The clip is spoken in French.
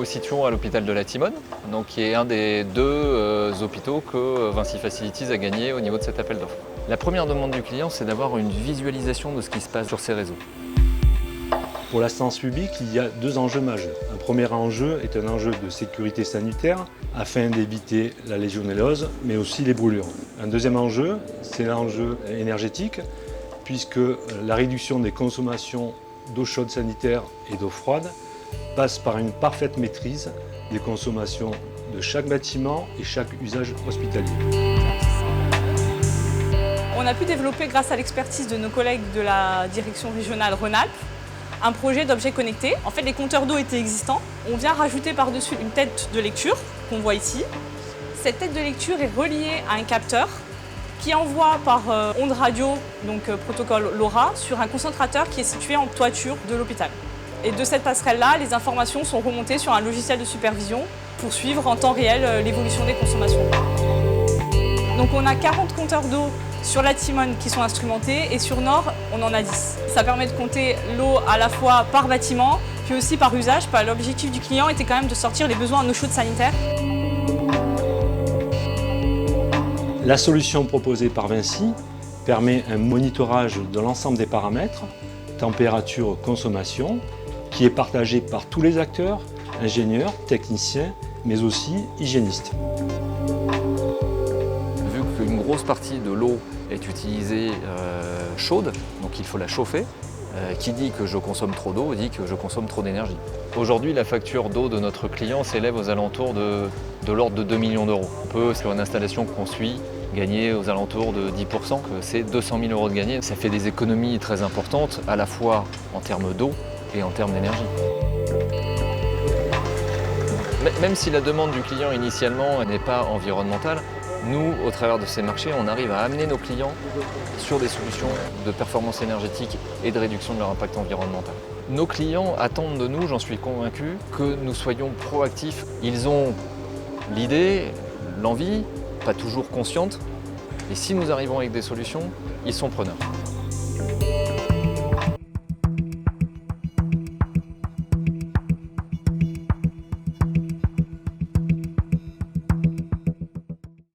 vous situons à l'hôpital de la Timone, donc qui est un des deux hôpitaux que Vinci Facilities a gagné au niveau de cet appel d'offres. La première demande du client, c'est d'avoir une visualisation de ce qui se passe sur ces réseaux. Pour l'assistance publique, il y a deux enjeux majeurs. Un premier enjeu est un enjeu de sécurité sanitaire afin d'éviter la légionellose, mais aussi les brûlures. Un deuxième enjeu, c'est l'enjeu énergétique, puisque la réduction des consommations d'eau chaude sanitaire et d'eau froide passe par une parfaite maîtrise des consommations de chaque bâtiment et chaque usage hospitalier. On a pu développer, grâce à l'expertise de nos collègues de la direction régionale Rhône-Alpes, un projet d'objets connectés. En fait, les compteurs d'eau étaient existants. On vient rajouter par-dessus une tête de lecture qu'on voit ici. Cette tête de lecture est reliée à un capteur qui envoie par onde radio, donc protocole LoRa, sur un concentrateur qui est situé en toiture de l'hôpital. Et de cette passerelle-là, les informations sont remontées sur un logiciel de supervision pour suivre en temps réel l'évolution des consommations. Donc on a 40 compteurs d'eau sur la Timone qui sont instrumentés et sur Nord, on en a 10. Ça permet de compter l'eau à la fois par bâtiment, puis aussi par usage. L'objectif du client était quand même de sortir les besoins en eau chaude sanitaire. La solution proposée par Vinci permet un monitorage de l'ensemble des paramètres, température, consommation, qui est partagé par tous les acteurs, ingénieurs, techniciens, mais aussi hygiénistes. Vu qu'une grosse partie de l'eau est utilisée chaude, donc il faut la chauffer, qui dit que je consomme trop d'eau dit que je consomme trop d'énergie. Aujourd'hui, la facture d'eau de notre client s'élève aux alentours de l'ordre de 2 millions d'euros. On peut, sur une installation qu'on suit, gagner aux alentours de 10%, que c'est 200 000 euros de gagné. Ça fait des économies très importantes, à la fois en termes d'eau et en termes d'énergie. Même si la demande du client initialement n'est pas environnementale, nous, au travers de ces marchés, on arrive à amener nos clients sur des solutions de performance énergétique et de réduction de leur impact environnemental. Nos clients attendent de nous, j'en suis convaincu, que nous soyons proactifs. Ils ont l'idée, l'envie, pas toujours consciente, et si nous arrivons avec des solutions, ils sont preneurs.